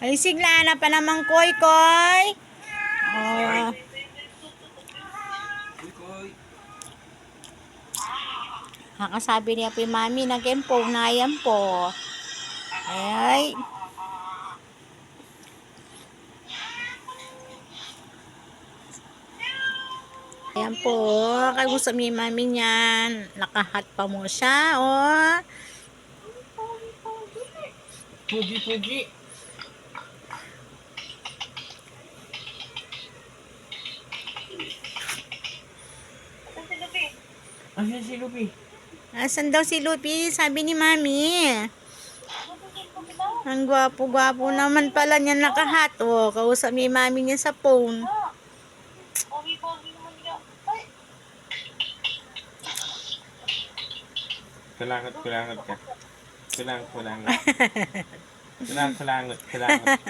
Ay, siglana pa naman, koy, koy. Oh. Nakasabi niya po yung mami, nag-empo, na yan po. Ay. Ayan po, kagusto mo yung mami niyan. Nakahat pa mo siya, oh. Pugi-pugi. Asan si Lupi? Asan daw si Lupi? Sabi ni mami. Ang gwapo-gwapo naman pala niya nakahat. Oh, kausap ni mami niya sa phone. Kulangot ka. Kulangot. Kulangot.